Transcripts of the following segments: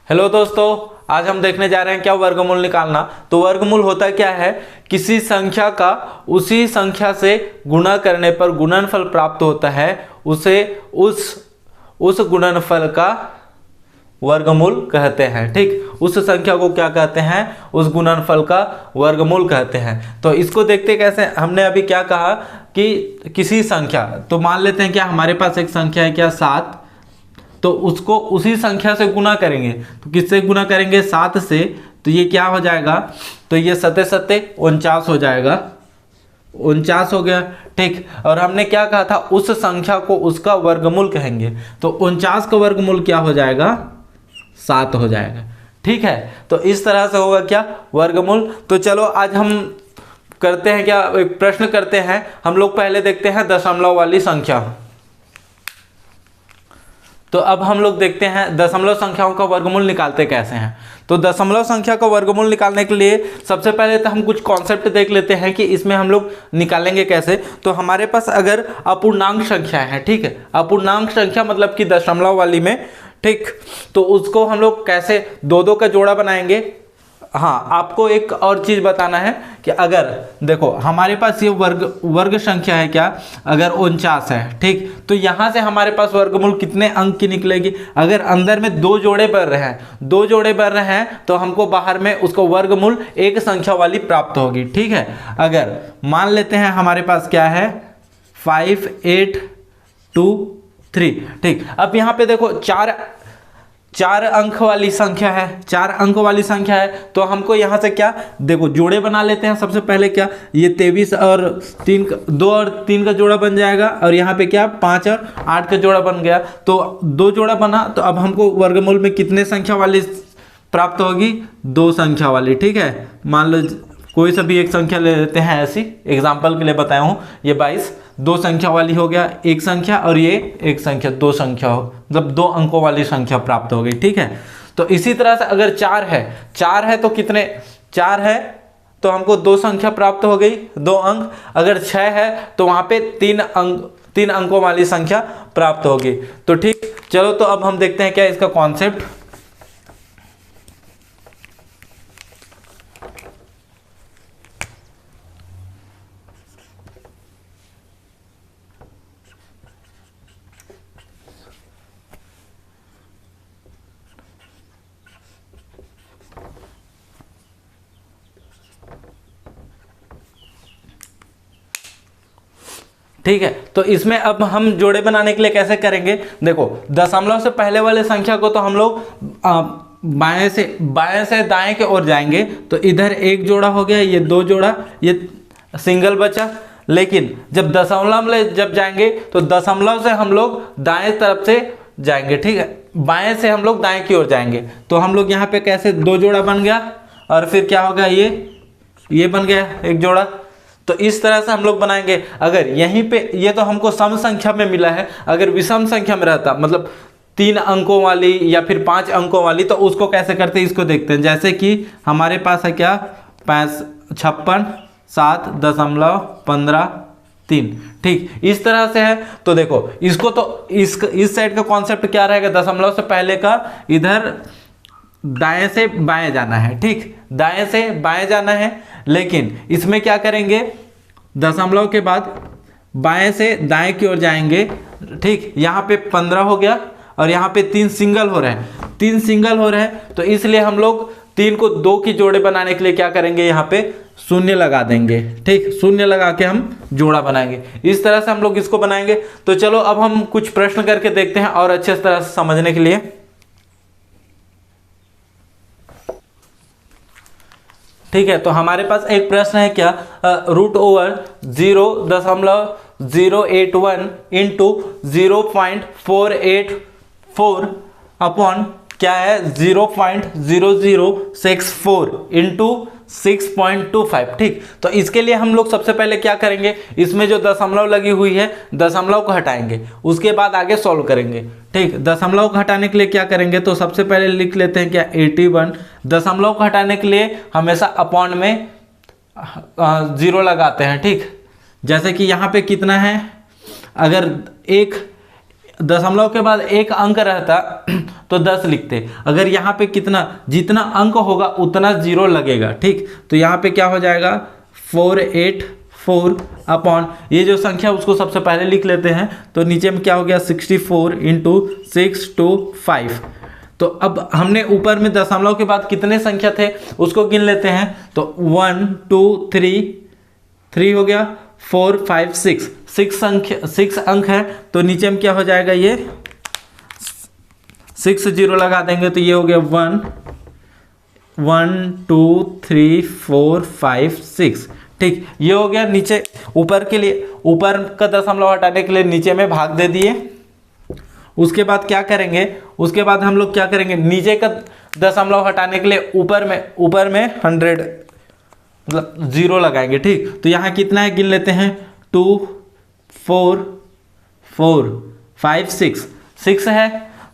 Hello दोस्तों, आज हम देखने जा रहे हैं क्या वर्गमूल निकालना। तो वर्गमूल होता क्या है, किसी संख्या का उसी संख्या से गुणा करने पर गुणनफल प्राप्त होता है, उसे उस गुणनफल का वर्गमूल कहते हैं। ठीक, उस संख्या को क्या कहते हैं, उस गुणनफल का वर्गमूल कहते हैं। तो इसको देखते कैसे, हमने अभी क्या कहा कि किसी संख्या, तो मान लेते हैं क्या हमारे पास एक संख्या है क्या 7, तो उसको उसी संख्या से गुना करेंगे। तो किससे गुना करेंगे, 7 से। तो ये क्या हो जाएगा, तो ये 7 7 49 हो जाएगा, 49 हो गया। ठीक, और हमने क्या कहा था, उस संख्या को उसका वर्गमूल कहेंगे। तो 49 का वर्गमूल क्या हो जाएगा, 7 हो जाएगा। ठीक है, तो इस तरह से होगा क्या, वर्गमूल। तो चलो आज हम करते हैं क्या, एक प्रश्न करते हैं। हम लोग पहले देखते हैं दशमलव वाली संख्या। तो अब हम लोग देखते हैं दशमलव संख्याओं का वर्गमूल निकालते कैसे हैं। तो दशमलव संख्या का वर्गमूल निकालने के लिए सबसे पहले तो हम कुछ कॉन्सेप्ट देख लेते हैं कि इसमें हम लोग निकालेंगे कैसे। तो हमारे पास अगर अपूर्णांक संख्या है, ठीक है, अपूर्णांक संख्या मतलब कि दशमलव वाली में, ठीक, तो उसको हम लोग कैसे दो दो का जोड़ा बनाएंगे। हाँ, आपको एक और चीज बताना है कि अगर देखो हमारे पास ये वर्ग संख्या है क्या, अगर 49 है, ठीक, तो यहाँ से हमारे पास वर्गमूल कितने अंक की निकलेगी। अगर अंदर में दो जोड़े बढ़ रहे हैं, दो जोड़े बढ़ रहे हैं, तो हमको बाहर में उसको वर्गमूल एक संख्या वाली प्राप्त होगी। ठीक है, अगर मान लेते हैं हमारे पास क्या है 5 8 2 3, ठीक। अब यहाँ पे देखो चार अंक वाली संख्या है, 4 अंक वाली संख्या है, तो हमको यहाँ से क्या, देखो जोड़े बना लेते हैं। सबसे पहले क्या, ये 23 और 3 2 और 3 का जोड़ा बन जाएगा, और यहाँ पे क्या 5 और 8 का जोड़ा बन गया। तो दो जोड़ा बना, तो अब हमको वर्गमूल में कितने संख्या वाली प्राप्त होगी, 2 संख्या वाली। ठीक है, मान लो कोई सा भी एक संख्या ले लेते हैं, ऐसी एग्जाम्पल के लिए बताया हूँ। ये 22 2 संख्या वाली हो गया एक संख्या, और ये एक संख्या 2 संख्या हो, मतलब 2 अंकों वाली संख्या प्राप्त हो गई। ठीक है, तो इसी तरह से अगर 4 है तो कितने, 4 है तो हमको 2 संख्या प्राप्त हो गई, 2 अंक। अगर 6 है तो वहाँ पे 3 अंकों वाली संख्या प्राप्त होगी। तो ठीक, चलो तो अब हम देखते हैं क्या इसका कॉन्सेप्ट। ठीक है, तो इसमें अब हम जोड़े बनाने के लिए कैसे करेंगे, देखो दशमलव से पहले वाले संख्या को तो हम लोग बाएं से दाएं के ओर जाएंगे। तो इधर एक जोड़ा हो गया, ये 2 जोड़ा, ये सिंगल बचा। लेकिन जब दशमलव में जब जाएंगे तो दशमलव से हम लोग दाएं तरफ से जाएंगे। ठीक है, बाएं से हम लोग दाएं की ओर जाएंगे। तो हम लोग यहाँ पे कैसे 2 जोड़ा बन गया, और फिर क्या हो गया, ये बन गया एक जोड़ा। तो इस तरह से हम लोग बनाएंगे। अगर यहीं पे, ये तो हमको सम संख्या में मिला है, अगर विषम संख्या में रहता, मतलब 3 अंकों वाली या फिर 5 अंकों वाली, तो उसको कैसे करते हैं इसको देखते हैं। जैसे कि हमारे पास है क्या 56 7 दशमलव 15 3, ठीक, इस तरह से है। तो देखो इसको तो इस साइड का कॉन्सेप्ट क्या रहेगा, दशमलव से पहले का इधर दाएं से बाएं जाना है। ठीक, दाएं से बाएं जाना है, लेकिन इसमें क्या करेंगे, दशमलव के बाद बाएं से दाएं की ओर जाएंगे। ठीक, यहाँ पे 15 हो गया, और यहाँ पे 3 सिंगल हो रहे हैं, 3 सिंगल हो रहे हैं। तो इसलिए हम लोग 3 को 2 की जोड़े बनाने के लिए क्या करेंगे, यहाँ पे शून्य लगा देंगे। ठीक, शून्य लगा के हम जोड़ा बनाएंगे। इस तरह से हम लोग इसको बनाएंगे। तो चलो अब हम कुछ प्रश्न करके देखते हैं और अच्छे तरह से समझने के लिए। ठीक है, तो हमारे पास एक प्रश्न है क्या, √0.081 इंटू 0.484 अपॉन क्या है 0.0064 इंटू 6.25। ठीक, तो इसके लिए हम लोग सबसे पहले क्या करेंगे, इसमें जो दशमलव लगी हुई है दशमलव को हटाएंगे, उसके बाद आगे सॉल्व करेंगे। ठीक, दशमलव को हटाने के लिए क्या करेंगे, तो सबसे पहले लिख लेते हैं क्या 81। दशमलव को हटाने के लिए हमेशा अपॉन में 0 लगाते हैं। ठीक, जैसे कि यहाँ पे कितना है, अगर दशमलव के बाद एक अंक रहता तो 10 लिखते। अगर यहाँ पे कितना, जितना अंक होगा उतना जीरो लगेगा, ठीक। तो यहाँ पे क्या हो जाएगा 484 अपॉन ये जो संख्या उसको सबसे पहले लिख लेते हैं। तो नीचे में क्या हो गया 64 इंटू 625। तो अब हमने ऊपर में दशमलव के बाद कितने संख्या थे उसको गिन लेते हैं। तो 1 2 3 हो गया, 4 5 6 अंक है। तो नीचे में क्या हो जाएगा, ये 6 जीरो लगा देंगे तो ये हो गया 1 2 3 4 5 6, ठीक। ये हो गया नीचे। ऊपर के लिए, ऊपर का दशमलव हटाने के लिए नीचे में भाग दे दिए। उसके बाद क्या करेंगे, उसके बाद हम लोग क्या करेंगे, नीचे का दशमलव हटाने के लिए ऊपर में 100 मतलब जीरो लगाएंगे, ठीक। तो यहाँ कितना है गिन लेते हैं 2 4 5 6 है।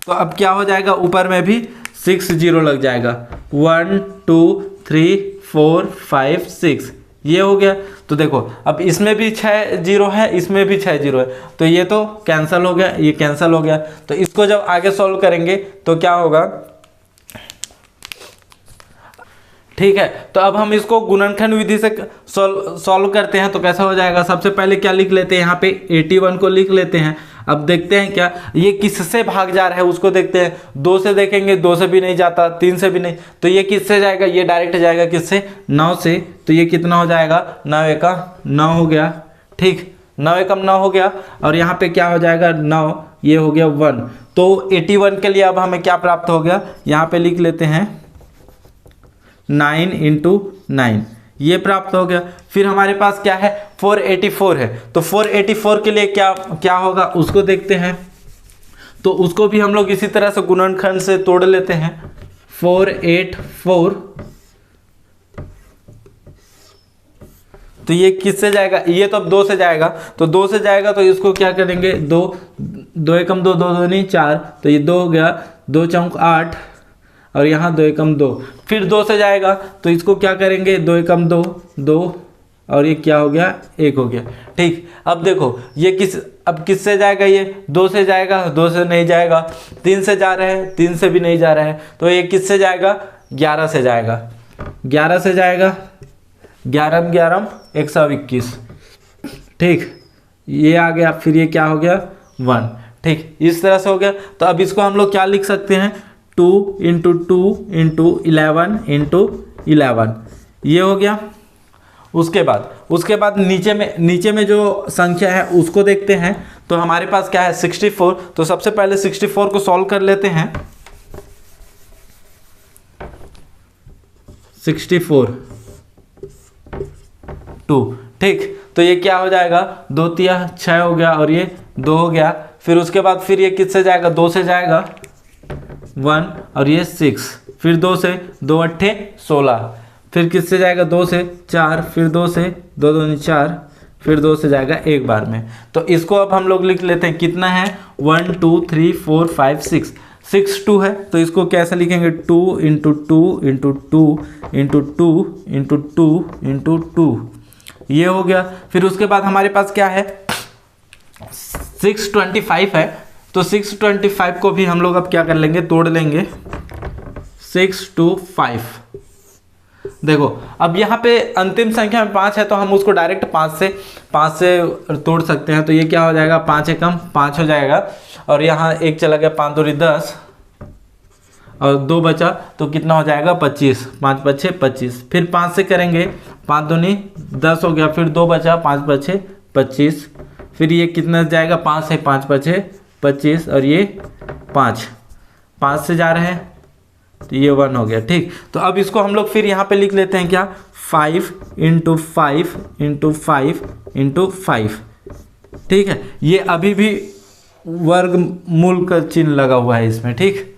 तो अब क्या हो जाएगा, ऊपर में भी 6 जीरो लग जाएगा, 1 2 3 4 5 6, ये हो गया। तो देखो अब इसमें भी 6 जीरो है, इसमें भी 6 जीरो है, तो ये तो कैंसिल हो गया, ये कैंसिल हो गया। तो इसको जब आगे सॉल्व करेंगे तो क्या होगा, ठीक है। तो अब हम इसको गुणनखंड विधि से सॉल्व करते हैं। तो कैसा हो जाएगा, सबसे पहले क्या लिख लेते हैं, यहाँ पे 81 को लिख लेते हैं। अब देखते हैं क्या ये किससे भाग जा रहा है उसको देखते हैं। 2 से देखेंगे, 2 से भी नहीं जाता, 3 से भी नहीं, तो ये किससे जाएगा, ये डायरेक्ट जाएगा किससे 9 से। तो ये कितना हो जाएगा 9 एका 9 हो गया, ठीक। 9 एकम 9 हो गया। और यहाँ पे क्या हो जाएगा 9, ये हो गया 1। तो 81 के लिए अब हमें क्या प्राप्त हो गया, यहाँ पे लिख लेते हैं 9 इंटू 9, ये प्राप्त हो गया। फिर हमारे पास क्या है 484 है। तो 484 के लिए क्या होगा उसको देखते हैं। तो उसको भी हम लोग इसी तरह से गुणनखंड से तोड़ लेते हैं। 484, तो ये किससे जाएगा, ये तो अब 2 से जाएगा। तो 2 से जाएगा तो इसको क्या करेंगे, 2 एकम 2 2 2 नहीं 4, तो ये 2 हो गया, 2 चौक 8 और यहाँ 2 एकम 2। फिर 2 से जाएगा तो इसको क्या करेंगे, 2 एकम 2 और ये क्या हो गया 1 हो गया, ठीक। अब देखो ये अब किससे जाएगा, ये 2 से जाएगा, 2 से नहीं जाएगा, 3 से जा रहे हैं, 3 से भी नहीं जा रहा है। तो ये किससे जाएगा, 11 से जाएगा, 11 से जाएगा, 11 11 121, ठीक। ये आ गया, फिर ये क्या हो गया 1, ठीक। इस तरह से हो गया। तो अब इसको हम लोग क्या लिख सकते हैं, 2 इंटू 2 इंटू 11 इंटू 11, ये हो गया। उसके बाद नीचे में जो संख्या है उसको देखते हैं। तो हमारे पास क्या है 64। तो सबसे पहले 64 को सॉल्व कर लेते हैं। 64 2, ठीक। तो ये क्या हो जाएगा, 2 तिया 6 हो गया और ये 2 हो गया। फिर उसके बाद फिर ये किससे जाएगा, 2 से जाएगा 1 और ये 6, फिर 2 से 2 अट्ठे 16, फिर किससे जाएगा 2 से 4, फिर 2 से 2 2 4, फिर 2 से जाएगा एक बार में। तो इसको अब हम लोग लिख लेते हैं, कितना है 1 2 3 4 5 6 2 है। तो इसको कैसे लिखेंगे, 2 into 2 into 2 into 2 into 2 into 2, ये हो गया। फिर उसके बाद हमारे पास क्या है 625 है। तो 625 को भी हम लोग अब क्या कर लेंगे, तोड़ लेंगे। 6 2 5, देखो अब यहाँ पे अंतिम संख्या में 5 है तो हम उसको डायरेक्ट 5 से तोड़ सकते हैं। तो ये क्या हो जाएगा, 5 एकम 5 हो जाएगा और यहाँ 1 चला गया, 5 दूनी 10 और 2 बचा तो कितना हो जाएगा 25, 5 पछे 25। फिर 5 से करेंगे, 5 दूनी 10 हो गया, फिर 2 बचा, 5 पछे 25। फिर ये कितना जाएगा, 5 है, 5 पछे 25 और ये 5 से जा रहे हैं तो ये 1 हो गया, ठीक। तो अब इसको हम लोग फिर यहाँ पे लिख लेते हैं, क्या 5 इंटू 5 इंटू 5 इंटू 5, ठीक है। ये अभी भी वर्गमूल का चिन्ह लगा हुआ है इसमें, ठीक।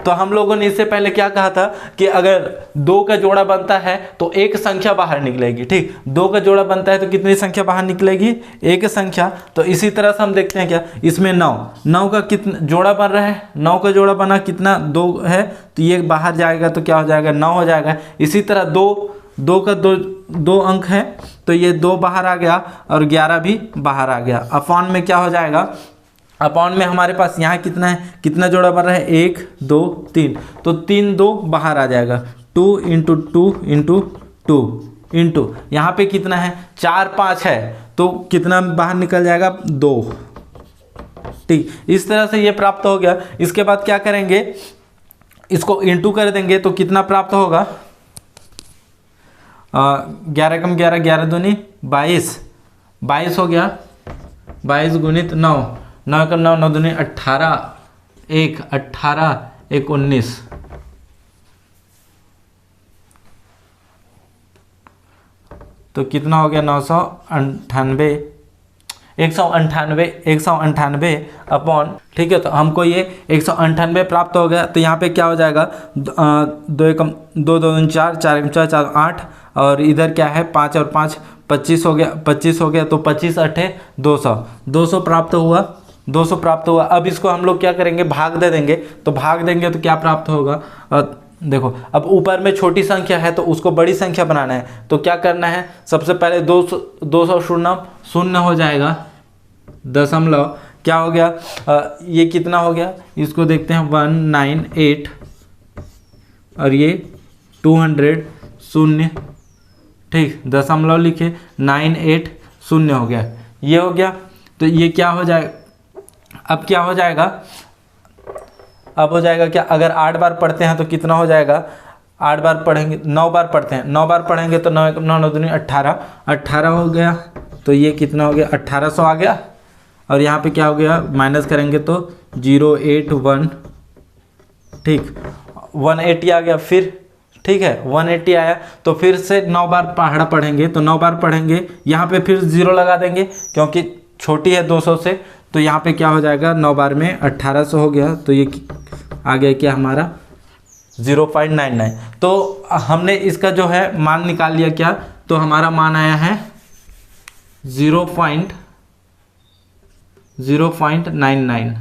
तो हम लोगों ने इससे पहले क्या कहा था कि अगर 2 का जोड़ा बनता है तो एक संख्या बाहर निकलेगी, ठीक। 2 का जोड़ा बनता है तो कितनी संख्या बाहर निकलेगी, एक संख्या। तो इसी तरह से हम देखते हैं क्या, इसमें 9 का कितना जोड़ा बन रहा है, 9 का जोड़ा बना कितना 2 है, तो ये बाहर जाएगा तो क्या हो जाएगा 9 हो जाएगा। इसी तरह 2 2 का 2 अंक है तो ये 2 बाहर आ गया और 11 भी बाहर आ गया। अपॉन में क्या हो जाएगा, अपॉन में हमारे पास यहाँ कितना है, कितना जोड़ा बन रहा है, 1 2 3, तो 3 2 बाहर आ जाएगा, 2 इंटू 2 इंटू 2 इंटू यहाँ पे कितना है 4 5 है तो कितना बाहर निकल जाएगा 2। ठीक, इस तरह से ये प्राप्त हो गया। इसके बाद क्या करेंगे, इसको इंटू कर देंगे तो कितना प्राप्त होगा, 11 कम 11, 11 दूनी 22, 22 हो गया, 22 गुणित 9, 9 कम 9, 9 दूनी 18, 1 18 1 19, तो कितना हो गया 998, 198 अपॉन, ठीक है। तो हमको ये 198 प्राप्त हो गया। तो यहाँ पे क्या हो जाएगा, 2 एकम 2 2 4, 4 एकम 4, 4 8, और इधर क्या है 5 और 5 25 हो गया, 25 हो गया, तो 25 8 200, 200 प्राप्त हुआ, 200 प्राप्त हुआ। अब इसको हम लोग क्या करेंगे, भाग दे देंगे। तो भाग देंगे तो क्या प्राप्त होगा, देखो अब ऊपर में छोटी संख्या है तो उसको बड़ी संख्या बनाना है। तो क्या करना है, सबसे पहले 200 शून्य हो जाएगा, दशमलव क्या हो गया, ये कितना हो गया, इसको देखते हैं 198 और ये 200 शून्य, ठीक, दशमलव लिखे 98 शून्य हो गया, ये हो गया। तो ये क्या हो जाएगा, अब क्या हो जाएगा, अब हो जाएगा क्या, अगर 8 बार पढ़ते हैं तो कितना हो जाएगा, 8 बार पढ़ेंगे, 9 बार पढ़ते हैं, 9 बार पढ़ेंगे तो 9 9 9 दूनी 18, 18 हो गया। तो ये कितना हो गया, 1800 आ गया। और यहाँ पे क्या हो गया, माइनस करेंगे तो 081, ठीक, 180 आ गया फिर, ठीक है 180 आया। तो फिर से 9 बार पहाड़ा पढ़ेंगे, तो 9 बार पढ़ेंगे, यहाँ पे फिर 0 लगा देंगे क्योंकि छोटी है 200 से। तो यहाँ पे क्या हो जाएगा, 9 बार में 1800 हो गया। तो ये आ गया क्या हमारा 0.99। तो हमने इसका जो है मान निकाल लिया क्या, तो हमारा मान आया है 0.99।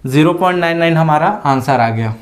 जीरो 0.99 हमारा आंसर आ गया।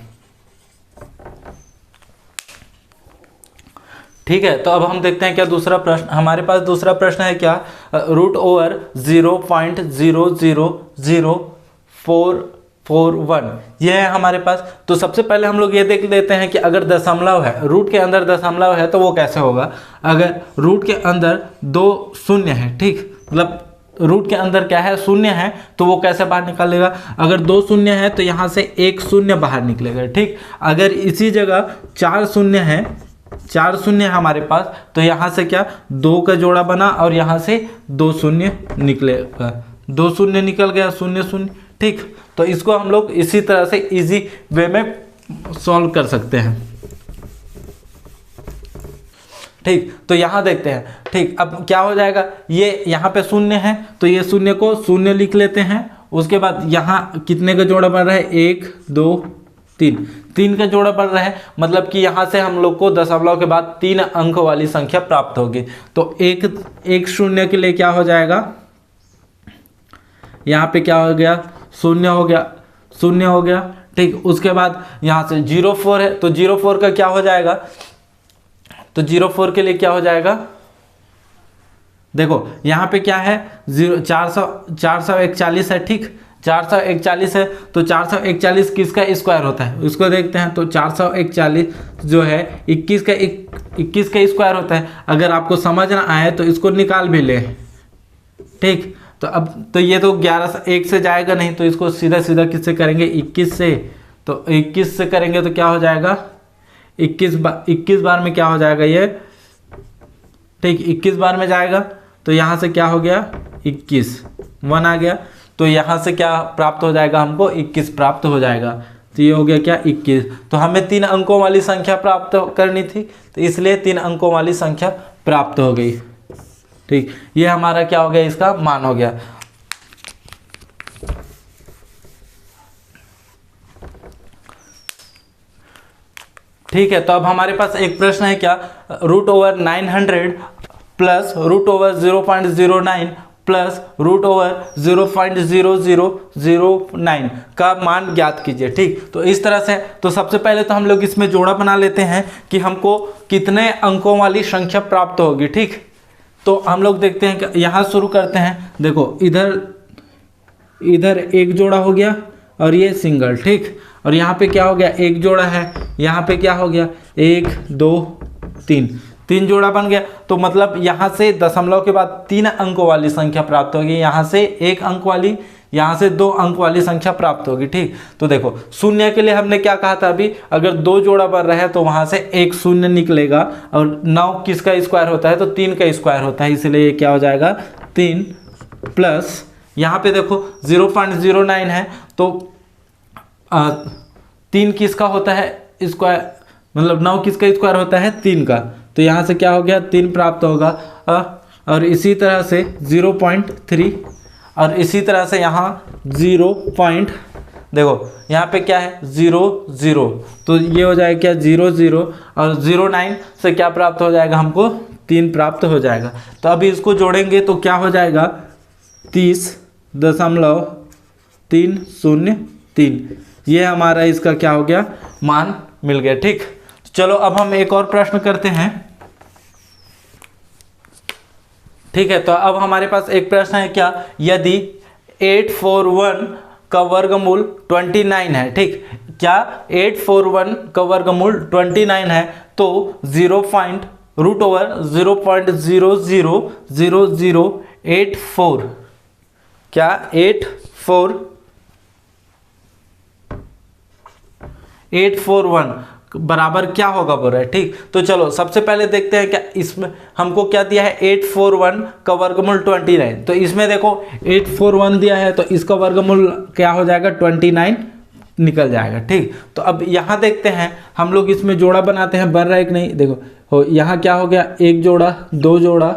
ठीक है, तो अब हम देखते हैं क्या दूसरा प्रश्न हमारे पास। दूसरा प्रश्न है क्या, √0.000441 ये है हमारे पास। तो सबसे पहले हम लोग ये देख लेते हैं कि अगर दशमलव है, रूट के अंदर दशमलव है तो वो कैसे होगा। अगर रूट के अंदर 2 शून्य है, ठीक, मतलब रूट के अंदर क्या है, शून्य है, तो वो कैसे बाहर निकलेगा। अगर 2 शून्य है तो यहाँ से 1 शून्य बाहर निकलेगा, ठीक। अगर इसी जगह 4 शून्य है, 4 शून्य है हमारे पास, तो यहाँ से क्या 2 का जोड़ा बना और यहाँ से 2 शून्य निकलेगा, 2 शून्य निकल गया, 0 0, ठीक। तो इसको हम लोग इसी तरह से इजी वे में सॉल्व कर सकते हैं, ठीक। तो यहाँ देखते हैं, ठीक। अब क्या हो जाएगा, ये यहाँ पे शून्य है तो ये शून्य को शून्य लिख लेते हैं। उसके बाद यहाँ कितने का जोड़ा बन रहा है, 1 2 3, 3 का जोड़ा बन रहा है, मतलब कि यहाँ से हम लोग को दशमलव के बाद 3 अंक वाली संख्या प्राप्त होगी। तो एक शून्य के लिए क्या हो जाएगा, यहाँ पे क्या हो गया, शून्य हो गया, शून्य हो गया, ठीक। उसके बाद यहाँ से 04 है तो 04 का क्या हो जाएगा, तो 04 के लिए क्या हो जाएगा, देखो यहाँ पे क्या है 441 है, ठीक, 441 है। तो 441 किसका स्क्वायर होता है, उसको देखते हैं। तो 441 जो है 21 का स्क्वायर होता है। अगर आपको समझ ना आए तो इसको निकाल भी ले, ठीक। तो अब तो ये तो 11 से 1 से जाएगा नहीं, तो इसको सीधा सीधा किससे करेंगे, 21 से। तो 21 से करेंगे तो क्या हो जाएगा, 21 बार में क्या हो जाएगा ये, ठीक, 21 बार में जाएगा। तो यहाँ से क्या हो गया 21, 1 आ गया। तो यहाँ से क्या प्राप्त हो जाएगा, हमको 21 प्राप्त हो जाएगा। तो ये हो गया क्या 21। तो हमें 3 अंकों वाली संख्या प्राप्त करनी थी, तो इसलिए 3 अंकों वाली संख्या प्राप्त हो गई, ठीक। ये हमारा क्या हो गया, इसका मान हो गया। ठीक है, तो अब हमारे पास एक प्रश्न है क्या, √900 प्लस √0.09 प्लस रूट ओवर 0.0009 का मान ज्ञात कीजिए। ठीक, तो इस तरह से तो सबसे पहले तो हम लोग इसमें जोड़ा बना लेते हैं कि हमको कितने अंकों वाली संख्या प्राप्त होगी। ठीक, तो हम लोग देखते हैं कि यहाँ शुरू करते हैं। देखो इधर एक जोड़ा हो गया और ये सिंगल। ठीक, और यहाँ पे क्या हो गया, एक जोड़ा है, यहाँ पे क्या हो गया, 1 2 3, 3 जोड़ा बन गया। तो मतलब यहाँ से दशमलव के बाद 3 अंकों वाली संख्या प्राप्त होगी, यहाँ से 1 अंक वाली, यहाँ से 2 अंक वाली संख्या प्राप्त होगी। ठीक, तो देखो शून्य के लिए हमने क्या कहा था अभी, अगर 2 जोड़ा बन रहा है तो वहाँ से एक शून्य निकलेगा, और 9 किसका स्क्वायर होता है, तो 3 का स्क्वायर होता है, इसलिए ये क्या हो जाएगा 3 प्लस यहाँ पे देखो 0.09 है, तो 3 किसका होता है स्क्वायर, मतलब 9 किसका स्क्वायर होता है, 3 का, तो यहाँ से क्या हो गया 3 प्राप्त होगा। और इसी तरह से 0.3, और इसी तरह से यहाँ 0. देखो यहाँ पे क्या है 0 तो ये हो जाएगा क्या 0 और 09 से क्या प्राप्त हो जाएगा, हमको 3 प्राप्त हो जाएगा। तो अभी इसको जोड़ेंगे तो क्या हो जाएगा 30.303, ये हमारा इसका क्या हो गया, मान मिल गया। ठीक, चलो अब हम एक और प्रश्न करते हैं। ठीक है, तो अब हमारे पास एक प्रश्न है, क्या यदि 841 का वर्गमूल 29 है। ठीक, क्या 841 का वर्गमूल 29 है तो 0.000084 क्या 841 बराबर क्या होगा बोल रहा है। ठीक, तो चलो सबसे पहले देखते हैं क्या इसमें हमको क्या दिया है, 841 का वर्गमूल 29, तो इसमें देखो 841 दिया है तो इसका वर्गमूल क्या हो जाएगा 29 निकल जाएगा। ठीक, तो अब यहाँ देखते हैं हम लोग इसमें जोड़ा बनाते हैं, बन रहा है कि नहीं। देखो हो यहाँ क्या हो गया, 1 जोड़ा 2 जोड़ा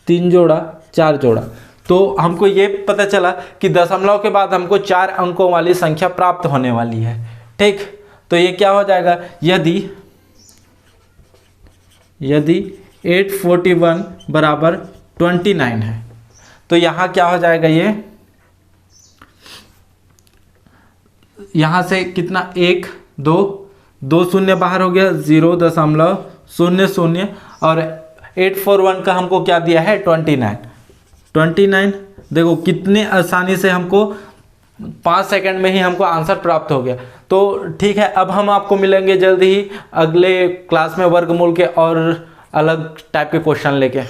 3 जोड़ा 4 जोड़ा, तो हमको ये पता चला कि दशमलव के बाद हमको 4 अंकों वाली संख्या प्राप्त होने वाली है। ठीक, तो ये क्या हो जाएगा, यदि 841 बराबर 29 है तो यहाँ क्या हो जाएगा, ये यहाँ से कितना 1 2 शून्य बाहर हो गया 0.00 और 841 का हमको क्या दिया है 29। देखो कितने आसानी से हमको 5 सेकंड में ही हमको आंसर प्राप्त हो गया। तो ठीक है, अब हम आपको मिलेंगे जल्दी ही अगले क्लास में वर्गमूल के और अलग टाइप के क्वेश्चन लेके।